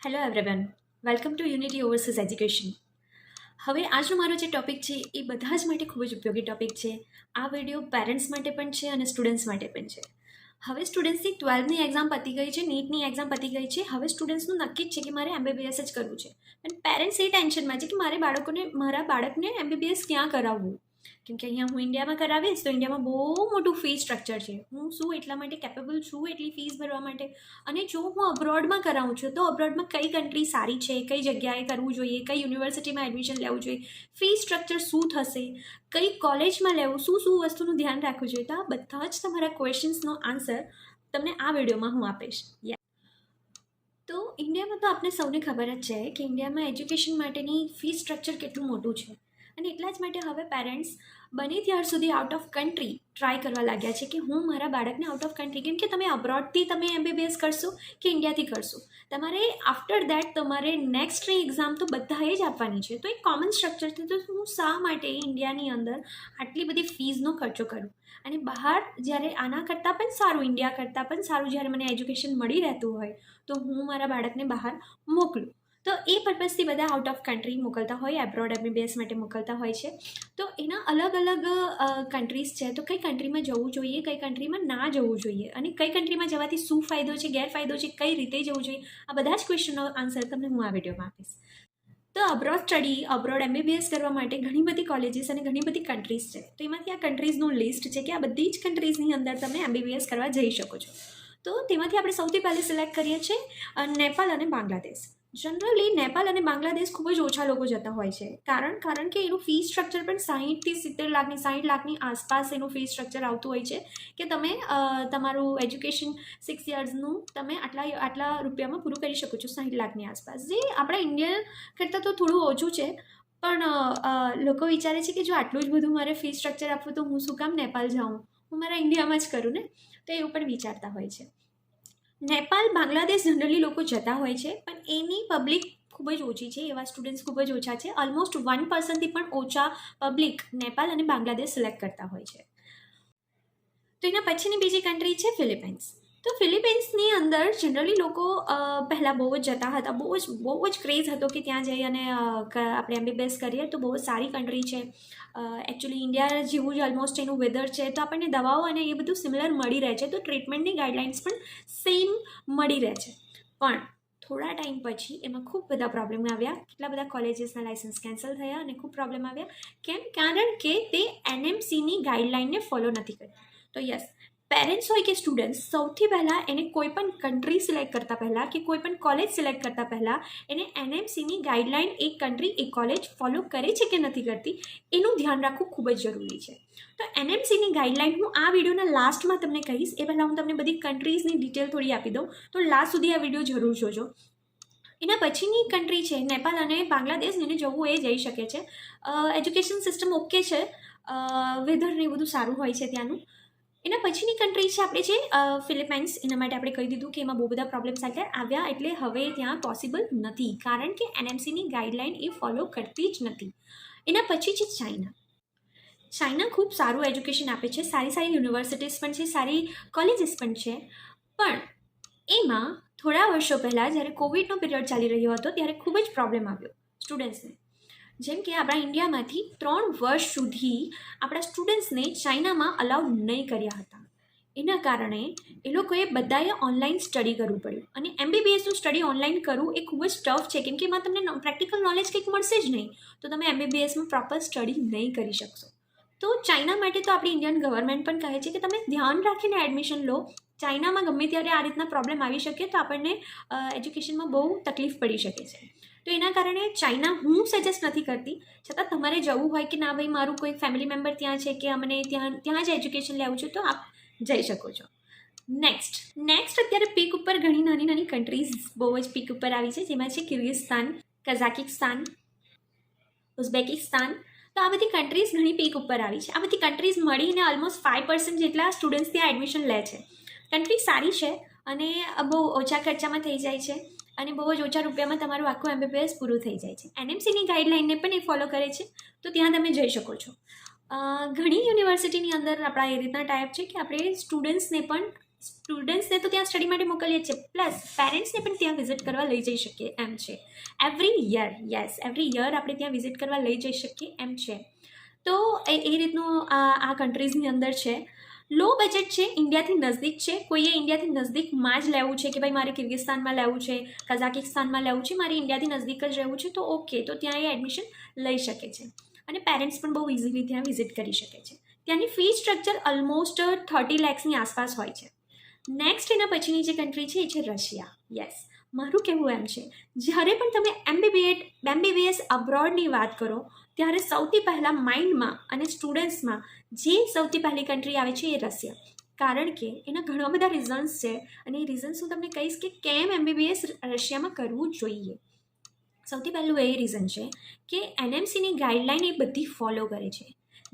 Hello everyone, welcome to unity overseas education. હવે આજનો મારો જે ટોપિક છે એ બધા જ માટે ખૂબ જ ઉપયોગી ટોપિક છે. આ વિડીયો પેરેન્ટ્સ માટે પણ છે અને સ્ટુડન્ટ્સ માટે પણ છે. હવે સ્ટુડન્ટ્સની 12ની એક્ઝામ પતી ગઈ છે, નીટની એક્ઝામ પતી ગઈ છે. હવે સ્ટુડન્ટ્સનું નક્કી જ છે કે મારે એમબીબીએસ જ કરવું છે. પણ પેરેન્ટ્સ એ ટેન્શનમાં છે કે મારા બાળકને એમબીબીએસ ક્યાં કરાવવું, કેમ કે અહીંયા હું ઇન્ડિયામાં કરાવીશ તો ઇન્ડિયામાં બહુ મોટું ફી સ્ટ્રક્ચર છે. હું શું એટલા માટે કેપેબલ છું એટલી ફીસ ભરવા માટે? અને જો હું અબ્રોડમાં કરાવું છું તો અબ્રોડમાં કઈ કન્ટ્રી સારી છે, કઈ જગ્યાએ કરવું જોઈએ, કઈ યુનિવર્સિટીમાં એડમિશન લેવું જોઈએ, ફી સ્ટ્રક્ચર શું થશે, કઈ કોલેજમાં લેવું, શું શું વસ્તુનું ધ્યાન રાખવું જોઈએ, તો આ બધા જ તમારા ક્વેશ્ચન્સનો આન્સર તમને આ વિડીયોમાં હું આપીશ. તો ઇન્ડિયામાં તો આપણે સૌને ખબર જ છે કે ઇન્ડિયામાં એજ્યુકેશન માટેની ફી સ્ટ્રક્ચર કેટલું મોટું છે. અને એટલા જ માટે હવે પેરેન્ટ્સ બને ત્યાર સુધી આઉટ ઓફ કન્ટ્રી ટ્રાય કરવા લાગ્યા છે કે હું મારા બાળકને આઉટ ઓફ કન્ટ્રી, કેમ કે તમે અબ્રોડથી તમે એમબીબીએસ કરશો કે ઇન્ડિયાથી કરશો, તમારે આફ્ટર દેટ તમારે નેક્સ્ટની એક્ઝામ તો બધાએ જ આપવાની છે. તો એક કોમન સ્ટ્રક્ચર છે. તો હું શા માટે ઇન્ડિયાની અંદર આટલી બધી ફીઝનો ખર્ચો કરું અને બહાર જ્યારે આના કરતાં પણ સારું, ઇન્ડિયા કરતાં પણ સારું જ્યારે મને એજ્યુકેશન મળી રહેતું હોય તો હું મારા બાળકને બહાર મોકલું. તો એ પર્પઝથી બધા આઉટ ઓફ કન્ટ્રી મોકલતા હોય, એબ્રોડ એમબીબીએસ માટે મોકલતા હોય છે. તો એના અલગ અલગ કન્ટ્રીઝ છે. તો કઈ કન્ટ્રીમાં જવું જોઈએ, કઈ કન્ટ્રીમાં ના જવું જોઈએ, અને કઈ કન્ટ્રીમાં જવાથી શું ફાયદો છે, ગેરફાયદો છે, કઈ રીતે જવું જોઈએ, આ બધા જ ક્વેશ્ચનનો આન્સર તમને હું આ વિડીયોમાં આપીશ. તો અબ્રોડ એમબીબીએસ કરવા માટે ઘણી બધી કોલેજીસ અને ઘણી બધી કન્ટ્રીઝ છે. તો એમાંથી આ કન્ટ્રીઝનું લિસ્ટ છે કે આ બધી જ કન્ટ્રીઝની અંદર તમે એમબીબીએસ કરવા જઈ શકો છો. તો તેમાંથી આપણે સૌથી પહેલાં સિલેક્ટ કરીએ છીએ નેપાલ અને બાંગ્લાદેશ. જનરલી નેપાલ અને બાંગ્લાદેશ ખૂબ જ ઓછા લોકો જતા હોય છે, કારણ કે એનું ફી સ્ટ્રક્ચર પણ 60 લાખની આસપાસ એનું ફી સ્ટ્રક્ચર આવતું હોય છે કે તમે તમારું એજ્યુકેશન 6 યર્સનું તમે આટલા રૂપિયામાં પૂરું કરી શકો છો, 60 લાખની આસપાસ, જે આપણા ઇન્ડિયન કરતાં તો થોડું ઓછું છે. પણ લોકો વિચારે છે કે જો આટલું જ બધું મારે ફી સ્ટ્રક્ચર આપવું તો હું શું કામ નેપાલ જાઉં, હું મારા ઇન્ડિયામાં જ કરું ને. તો એવું પણ વિચારતા હોય છે. નેપાલ બાંગ્લાદેશ જનરલી લોકો જતા હોય છે, પણ એની પબ્લિક ખૂબ જ ઓછી છે, એવા સ્ટુડન્ટ્સ ખૂબ જ ઓછા છે. ઓલમોસ્ટ 1%થી પણ ઓછા પબ્લિક નેપાલ અને બાંગ્લાદેશ સિલેક્ટ કરતા હોય છે. તો એના પછીની બીજી કન્ટ્રી છે ફિલિપાઇન્સ. તો ફિલિપાઇન્સની અંદર જનરલી લોકો પહેલાં બહુ જ જતા હતા, બહુ જ ક્રેઝ હતો કે ત્યાં જઈ અને આપણે એમબીબીએસ કરીએ તો બહુ જ સારી કન્ટ્રી છે. એકચ્યુઅલી ઇન્ડિયા જેવું જ ઓલમોસ્ટ એનું વેધર છે, તો આપણને દવાઓ અને એ બધું સિમિલર મળી રહે છે, તો ટ્રીટમેન્ટની ગાઈડલાઇન્સ પણ સેમ મળી રહે છે. પણ થોડા ટાઈમ પછી એમાં ખૂબ બધા પ્રોબ્લેમ આવ્યા, કેટલા બધા કોલેજીસના લાઇસન્સ કેન્સલ થયા અને ખૂબ પ્રોબ્લેમ આવ્યા. કેમ? કારણ કે તે એનએમસીની ગાઈડલાઇનને ફોલો નથી કરતા. તો યસ, પેરેન્ટ્સ હોય કે સ્ટુડન્ટ્સ, સૌથી પહેલાં એને કોઈ પણ કન્ટ્રી સિલેક્ટ કરતાં પહેલાં કે કોઈ પણ કોલેજ સિલેક્ટ કરતાં પહેલાં એને એનએમસીની ગાઈડલાઇન એક કન્ટ્રી એક કોલેજ ફોલો કરે છે કે નથી કરતી એનું ધ્યાન રાખવું ખૂબ જ જરૂરી છે. તો એનએમસીની ગાઈડલાઇન હું આ વિડીયોના લાસ્ટમાં તમને કહીશ. એ પહેલાં હું તમને બધી કન્ટ્રીઝની ડિટેલ થોડી આપી દઉં, તો લાસ્ટ સુધી આ વિડીયો જરૂર જોજો. એના પછીની કન્ટ્રી છે નેપાલ અને બાંગ્લાદેશ. જેને જવું એ જઈ શકે છે. એજ્યુકેશન સિસ્ટમ ઓકે છે, વેધર ને બધું સારું હોય છે ત્યાંનું. એના પછીની કન્ટ્રી છે આપણે જે ફિલિપાઇન્સ. એના માટે આપણે કહી દીધું કે એમાં બહુ બધા પ્રોબ્લેમ્સ આવ્યા, એટલે હવે ત્યાં પોસિબલ નથી, કારણ કે એનએમસીની ગાઈડલાઇન એ ફોલો કરતી જ નથી. એના પછી છે ચાઇના. ચાઇના ખૂબ સારું એજ્યુકેશન આપે છે, સારી સારી યુનિવર્સિટીઝ પણ છે, સારી કોલેજીસ પણ છે. પણ એમાં થોડા વર્ષો પહેલાં જ્યારે કોવિડનો પિરિયડ ચાલી રહ્યો હતો ત્યારે ખૂબ જ પ્રોબ્લેમ આવ્યો સ્ટુડન્ટ્સને. જેમ કે આપણા ઇન્ડિયામાંથી 3 વર્ષ સુધી આપણા સ્ટુડન્ટ્સને ચાઇનામાં અલાઉડ નહીં કર્યા હતા. એના કારણે એ લોકોએ બધાએ ઓનલાઈન સ્ટડી કરવું પડ્યું. અને એમબીબીએસનું સ્ટડી ઓનલાઈન કરવું એ ખૂબ જ ટફ છે, કેમ કે એમાં તમને પ્રેક્ટિકલ નોલેજ કંઈક મળશે જ નહીં, તો તમે એમબીબીએસમાં પ્રોપર સ્ટડી નહીં કરી શકશો. તો ચાઇના માટે તો આપણી ઇન્ડિયન ગવર્મેન્ટ પણ કહે છે કે તમે ધ્યાન રાખીને એડમિશન લો. ચાઇનામાં ગમે ત્યારે આ રીતના પ્રોબ્લેમ આવી શકે તો આપણને એજ્યુકેશનમાં બહુ તકલીફ પડી શકે છે. તો એના કારણે ચાઇના હું સજેસ્ટ નથી કરતી, છતાં તમારે જવું હોય કે ના ભાઈ મારું કોઈ ફેમિલી મેમ્બર ત્યાં છે કે અમને ત્યાં જ એજ્યુકેશન લેવું છે, તો આપ જઈ શકો છો. નેક્સ્ટ અત્યારે પીક ઉપર ઘણી નાની નાની કન્ટ્રીઝ બહુ જ પીક ઉપર આવી છે, જેમાં છે કિર્ગિસ્તાન, કઝાકિસ્તાન, ઉઝબેકિસ્તાન. તો આ બધી કન્ટ્રીઝ ઘણી પીક ઉપર આવી છે. આ બધી કન્ટ્રીઝ મળીને ઓલમોસ્ટ 5% જેટલા સ્ટુડન્ટ્સ ત્યાં એડમિશન લે છે. કન્ટ્રી સારી છે અને બહુ ઓછા ખર્ચામાં થઈ જાય છે અને બહુ જ ઓછા રૂપિયામાં તમારું આખું એમબીબીએસ પૂરું થઈ જાય છે. એનએમસીની ગાઈડલાઇનને પણ એ ફોલો કરે છે, તો ત્યાં તમે જઈ શકો છો. ઘણી યુનિવર્સિટીની અંદર આપણા એ રીતના ટાઈપ છે કે આપણે સ્ટુડન્ટ્સને પણ સ્ટુડન્ટ્સને તો ત્યાં સ્ટડી માટે મોકલીએ છીએ, પ્લસ પેરેન્ટ્સને પણ ત્યાં વિઝિટ કરવા લઈ જઈ શકીએ એમ છે. Every year, yes, every year આપણે ત્યાં વિઝિટ કરવા લઈ જઈ શકીએ એમ છે. તો એ રીતનું આ કન્ટ્રીઝની અંદર છે. લો બજેટ છે, ઇન્ડિયાથી નજદીક છે. કોઈએ ઇન્ડિયાથી નજદીકમાં જ લેવું છે કે ભાઈ મારે કિર્ગિસ્તાનમાં લેવું છે, કઝાકિસ્તાનમાં લેવું છે, મારે ઇન્ડિયાથી નજદીક જ રહેવું છે, તો ઓકે, તો ત્યાં એ એડમિશન લઈ શકે છે. અને પેરેન્ટ્સ પણ બહુ ઇઝીલી ત્યાં વિઝિટ કરી શકે છે. ત્યાંની ફી સ્ટ્રક્ચર ઓલમોસ્ટ 30 લાખની આસપાસ હોય છે. નેક્સ્ટ એના પછીની જે કન્ટ્રી છે એ છે રશિયા. યસ, મારું કહેવું એમ છે, જ્યારે પણ તમે એમબીબીએસ અબ્રોડની વાત કરો ત્યારે સૌથી પહેલાં માઇન્ડમાં અને સ્ટુડન્ટ્સમાં જે સૌથી પહેલી કન્ટ્રી આવે છે એ રશિયા. કારણ કે એના ઘણા બધા રીઝન્સ છે, અને એ રીઝન્સ હું તમને કહીશ કે કેમ એમબીબીએસ રશિયામાં કરવું જોઈએ. સૌથી પહેલું એ રીઝન છે કે એનએમસીની ગાઈડલાઇન એ બધી ફોલો કરે છે,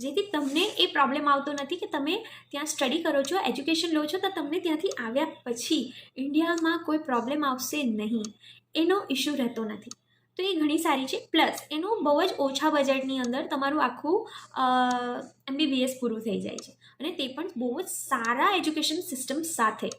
જેથી તમને એ પ્રોબ્લેમ આવતો નથી કે તમે ત્યાં સ્ટડી કરો છો, એજ્યુકેશન લો છો, તો તમને ત્યાંથી આવ્યા પછી ઇન્ડિયામાં કોઈ પ્રોબ્લેમ આવશે નહીં, એનો ઇશ્યુ રહેતો નથી. તો એ ઘણી સારી છે. પ્લસ એનું બહુ જ ઓછા બજેટની અંદર તમારું આખું એમબીબીએસ પૂરું થઈ જાય છે, અને તે પણ બહુ જ સારા એજ્યુકેશન સિસ્ટમ સાથે.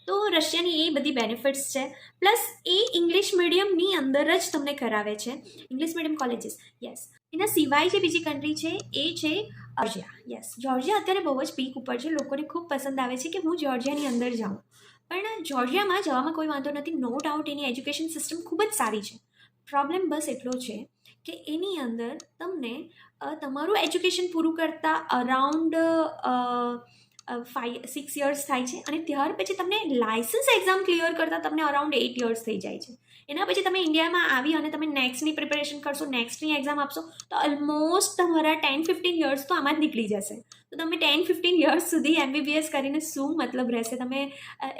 તો રશિયાની એ બધી બેનિફિટ્સ છે. પ્લસ એ ઇંગ્લિશ મીડિયમની અંદર જ તમને કરાવે છે, ઇંગ્લિશ મીડિયમ કોલેજીસ. યસ, એના સિવાય જે બીજી કન્ટ્રી છે એ છે જોર્જિયા. યસ, જોર્જિયા અત્યારે બહુ જ પીક ઉપર છે, લોકોને ખૂબ પસંદ આવે છે કે હું જોર્જિયાની અંદર જાઉં. પણ જોર્જિયામાં જવામાં કોઈ વાંધો નથી, નો ડાઉટ એની એજ્યુકેશન સિસ્ટમ ખૂબ જ સારી છે. પ્રોબ્લેમ બસ એટલો છે કે એની અંદર તમને તમારું એજ્યુકેશન પૂરું કરતાં અરાઉન્ડ 5-6 યર્સ થાય છે, અને ત્યાર પછી તમને લાયસન્સ એક્ઝામ ક્લિયર કરતાં તમને અરાઉન્ડ 8 યર્સ થઈ જાય છે. એના પછી તમે ઇન્ડિયામાં આવી અને તમે નેક્સ્ટની પ્રિપેરેશન કરશો, નેક્સ્ટની એક્ઝામ આપશો, તો ઓલમોસ્ટ તમારા 10-15 યર્સ તો આમાં જ નીકળી જશે. તો તમે 10-15 યર્સ સુધી એમબીબીએસ કરીને શું મતલબ રહેશે? તમે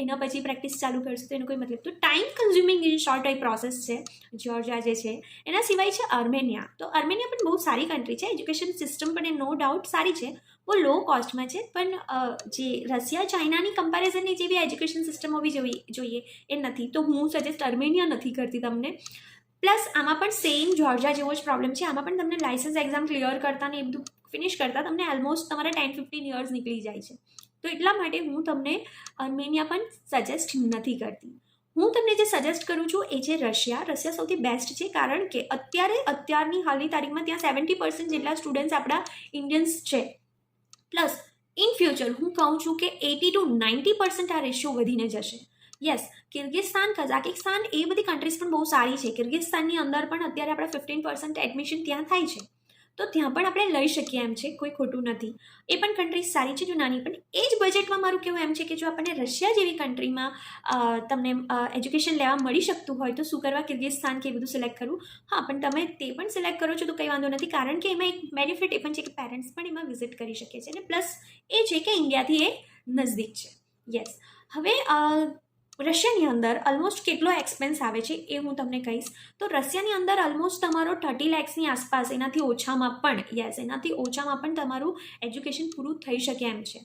એના પછી પ્રેક્ટિસ ચાલુ કરશો તો એનો કોઈ મતલબ. તો time consuming in short A process છે જોર્જિયા જે છે. એના સિવાય છે અર્મેનિયા. તો અર્મેનિયા પણ બહુ સારી કન્ટ્રી છે, એજ્યુકેશન સિસ્ટમ પણ એ નો ડાઉટ સારી છે, બહુ લો કોસ્ટમાં છે. પણ જે રશિયા ચાઇનાની કમ્પેરિઝનની જેવી એજ્યુકેશન સિસ્ટમ હોવી જોઈએ એ નથી. તો હું સજેસ્ટ અર્મેનિયા નથી કરતી તમને. પ્લસ આમાં પણ સેમ જોર્જિયા જેવો જ પ્રોબ્લેમ છે. આમાં પણ તમને લાયસન્સ એક્ઝામ ક્લિયર કરતા ને એ બધું ફિનિશ કરતાં તમને ઓલમોસ્ટ તમારા 10-15 યર્સ નીકળી જાય છે. તો એટલા માટે હું તમને અર્મેનિયા પણ સજેસ્ટ નથી કરતી. હું તમને જે સજેસ્ટ કરું છું એ છે રશિયા. રશિયા સૌથી બેસ્ટ છે, કારણ કે અત્યારની હાલની તારીખમાં ત્યાં 70% જેટલા સ્ટુડન્ટ્સ આપણા ઇન્ડિયન્સ છે. પ્લસ ઇન ફ્યુચર હું કહું છું કે 80 to 90% આ રેશિયો વધીને જશે. યસ, કિર્ગિસ્તાન, કઝાકિસ્તાન એ બધી કન્ટ્રીઝ પણ બહુ સારી છે. કિર્ગિસ્તાનની અંદર પણ અત્યારે આપણા 15% એડમિશન ત્યાં થાય છે, તો ત્યાં પણ આપણે લઈ શકીએ એમ છે, કોઈ ખોટું નથી. એ પણ કન્ટ્રીઝ સારી છે, જો નાની. પણ એ જ બજેટમાં મારું કહેવું એમ છે કે જો આપણને રશિયા જેવી કન્ટ્રીમાં તમને એજ્યુકેશન લેવા મળી શકતું હોય તો શું કરવા કિર્ગિસ્તાન કે એ બધું સિલેક્ટ કરવું? હા, પણ તમે તે પણ સિલેક્ટ કરો છો તો કંઈ વાંધો નથી, કારણ કે એમાં એક બેનિફિટ એ પણ છે કે પેરેન્ટ્સ પણ એમાં વિઝિટ કરી શકે છે, અને પ્લસ એ છે કે ઇન્ડિયાથી એ નજદીક છે. યસ, હવે રશિયાની અંદર ઓલમોસ્ટ કેટલો એક્સપેન્સ આવે છે એ હું તમને કહીશ. તો રશિયાની અંદર ઓલમોસ્ટ તમારો 30 લાખની આસપાસ, એનાથી ઓછામાં પણ, યસ, એનાથી ઓછામાં પણ તમારું એજ્યુકેશન પૂરું થઈ શકે એમ છે.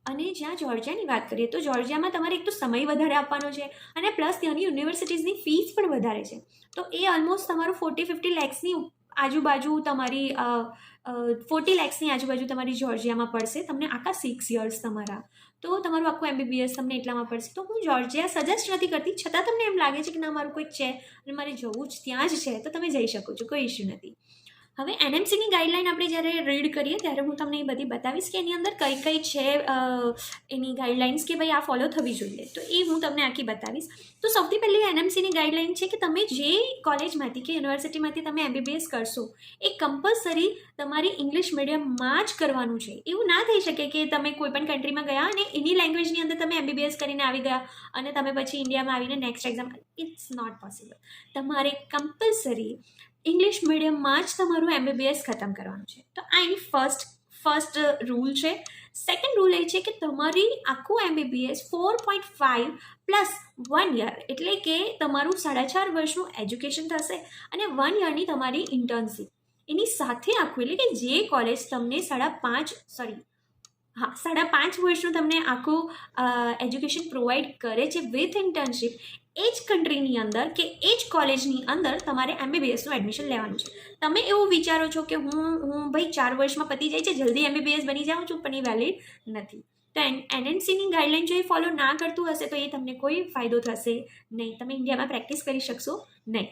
અને જ્યાં જોર્જિયાની વાત કરીએ તો જોર્જિયામાં તમારે એક તો સમય વધારે આપવાનો છે, અને પ્લસ ત્યાંની યુનિવર્સિટીઝની ફીસ પણ વધારે છે. તો એ ઓલમોસ્ટ તમારું 40-50 લાખની આજુબાજુ તમારી 40 લાખની આજુબાજુ તમારી જોર્જિયામાં પડશે તમને આખા 6 યર્સ તમારા. તો તમારું આખું એમબીબીએસ તમને એટલામાં પડશે. તો હું જોર્જિયા સજેસ્ટ નથી કરતી, છતાં તમને એમ લાગે છે કે ના મારું કોઈક છે અને મારે જવું જ ત્યાં જ છે, તો તમે જઈ શકો છો, કોઈ ઇશ્યુ નથી. હવે એનએમસીની ગાઈડલાઇન આપણે જ્યારે રીડ કરીએ ત્યારે હું તમને એ બધી બતાવીશ કે એની અંદર કઈ કઈ છે એની ગાઈડલાઇન્સ કે ભાઈ આ ફોલો થવી જોઈએ. તો એ હું તમને આખી બતાવીશ. તો સૌથી પહેલી એનએમસીની ગાઈડલાઇન છે કે તમે જે કોલેજમાંથી કે યુનિવર્સિટીમાંથી તમે એમબીબીએસ કરશો એ કમ્પલસરી તમારી ઇંગ્લિશ મીડિયમમાં જ કરવાનું છે. એવું ના થઈ શકે કે તમે કોઈ પણ કન્ટ્રીમાં ગયા અને એની લેંગ્વેજની અંદર તમે એમબીબીએસ કરીને આવી ગયા અને તમે પછી ઇન્ડિયામાં આવીને next exam. It's not possible. તમારે કમ્પલસરી ઇંગ્લિશ મીડિયમમાં જ તમારું એમબીબીએસ ખતમ કરવાનું છે. તો આ એની ફર્સ્ટ રૂલ છે. સેકન્ડ રૂલ એ છે કે તમારી આખું એમબીબીએસ 4.5 પ્લસ 1 યર, એટલે કે તમારું 4.5 વર્ષનું એજ્યુકેશન થશે અને 1 યરની તમારી ઇન્ટર્નશીપ એની સાથે આખું, એટલે કે જે કોલેજ તમને 5.5 વર્ષનું તમને આખું એજ્યુકેશન પ્રોવાઈડ કરે છે વિથ ઇન્ટર્નશીપ, એ જ કન્ટ્રીની અંદર કે એ જ કોલેજની અંદર તમારે એમબીબીએસનું એડમિશન લેવાનું છે. તમે એવું વિચારો છો કે હું ભાઈ 4 વર્ષમાં પતી જાય છે, જલ્દી એમબીબીએસ બની જાઉં છું, પણ એ વેલિડ નથી. તો એનએમસીની ગાઈડલાઇન જો એ ફોલો ના કરતું હશે તો એ તમને કોઈ ફાયદો થશે નહીં, તમે ઇન્ડિયામાં પ્રેક્ટિસ કરી શકશો નહીં.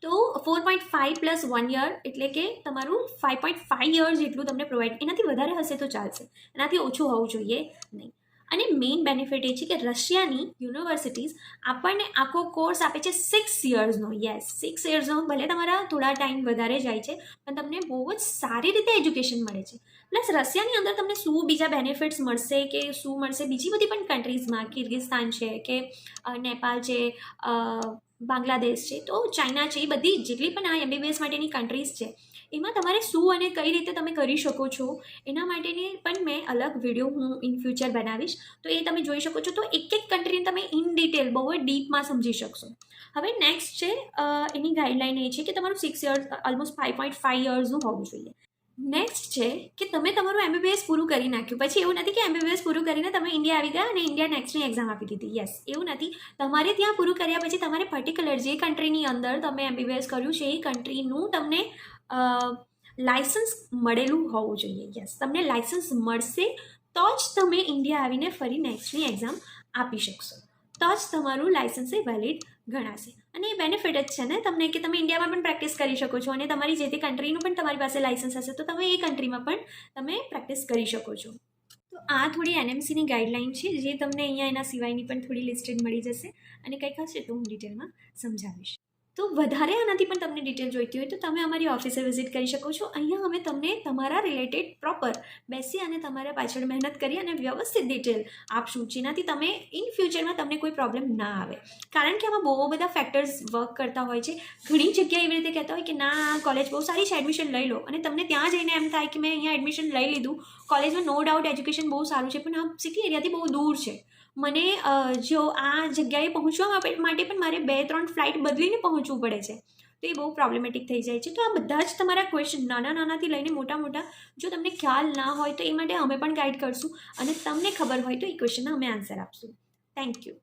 તો 4.5 + 1 યર એટલે કે તમારું 5.5 યર્સ જેટલું તમને પ્રોવાઈડ, એનાથી વધારે હશે તો ચાલશે, એનાથી ઓછું હોવું જોઈએ નહીં. અને મેઇન બેનિફિટ એ છે કે રશિયાની યુનિવર્સિટીઝ આપણને આખો કોર્સ આપે છે 6 યર્સનો. યસ, 6 યર્સનો. ભલે તમારા થોડા ટાઈમ વધારે જાય છે પણ તમને બહુ જ સારી રીતે એજ્યુકેશન મળે છે. પ્લસ રશિયાની અંદર તમને શું બીજા બેનિફિટ્સ મળશે કે શું મળશે બીજી બધી પણ કન્ટ્રીઝમાં, કિર્ગિસ્તાન છે કે નેપાળ છે, બાંગ્લાદેશ છે, તો ચાઇના છે, એ બધી જેટલી પણ આ MBBS માટેની કન્ટ્રીઝ છે એમાં તમારે શું અને કઈ રીતે તમે કરી શકો છો એના માટેની પણ મેં અલગ વિડીયો હું ઇન ફ્યુચર બનાવીશ, તો એ તમે જોઈ શકો છો. તો એક એક કન્ટ્રીને તમે ઇન ડિટેલ બહુ જ ડીપમાં સમજી શકશો. હવે નેક્સ્ટ છે એની ગાઈડલાઇન એ છે કે તમારું 6 યર્સ, ઓલમોસ્ટ 5.5 યર્સનું હોવું જોઈએ. નેક્સ્ટ છે કે તમે તમારું MBBS પૂરું કરી નાખ્યું, પછી એવું નથી કે MBBS પૂરું કરીને તમે ઇન્ડિયા આવી ગયા અને ઇન્ડિયા નેક્સ્ટની એક્ઝામ આપી દીધી. યસ, એવું નથી. તમારે ત્યાં પૂરું કર્યા પછી તમારે પર્ટિક્યુલર જે કન્ટ્રીની અંદર તમે MBBS કર્યું છે એ કન્ટ્રીનું તમને લાઇસન્સ મળેલું હોવું જોઈએ. યસ, તમને લાઇસન્સ મળશે તો જ તમે ઇન્ડિયા આવીને ફરી નેક્સ્ટની એક્ઝામ આપી શકશો, તો જ તમારું લાઇસન્સ એ વેલિડ ગણાશે. અને એ બેનિફિટ જ છે ને તમને કે તમે ઇન્ડિયામાં પણ પ્રેક્ટિસ કરી શકો છો અને તમારી જે તે કન્ટ્રીનું પણ તમારી પાસે લાઇસન્સ હશે તો તમે એ કન્ટ્રીમાં પણ તમે પ્રેક્ટિસ કરી શકો છો. તો આ થોડી એનએમસીની ગાઈડલાઇન છે જે તમને અહીંયા એના સિવાયની પણ થોડી લિસ્ટેડ મળી જશે અને કંઈક હશે તો હું ડિટેલમાં સમજાવીશ. તો વધારે આનાથી પણ તમને ડિટેલ જોઈતી હોય તો તમે અમારી ઓફિસે વિઝિટ કરી શકો છો. અહીંયા અમે તમને તમારા રિલેટેડ પ્રોપર બેસી અને તમારા પાછળ મહેનત કરી અને વ્યવસ્થિત ડિટેલ આપશું, જેનાથી તમે ઇન ફ્યુચરમાં તમને કોઈ પ્રોબ્લેમ ના આવે. કારણ કે આમાં બહુ બધા ફેક્ટર્સ વર્ક કરતા હોય છે. ઘણી જગ્યાએ એવી રીતે કહેતા હોય કે ના કોલેજ બહુ સારી છે, એડમિશન લઈ લો, અને તમને ત્યાં જઈને એમ થાય કે મેં અહીંયા એડમિશન લઈ લીધું, કોલેજમાં નો ડાઉટ એજ્યુકેશન બહુ સારું છે પણ આ સિટી એરિયાથી બહુ દૂર છે, મને જો આ જગ્યાએ પહોંચવા માટે પણ મારે 2-3 ફ્લાઇટ બદલીને પહોંચવું પડે છે, તો એ બહુ પ્રોબ્લેમેટિક થઈ જાય છે. તો આ બધા જ તમારા ક્વેશ્ચન નાનાથી લઈને મોટા જો તમને ખ્યાલ ના હોય તો એ માટે અમે પણ ગાઈડ કરશું અને તમને ખબર હોય તો એ ક્વેશ્ચનના અમે આન્સર આપશું. Thank you.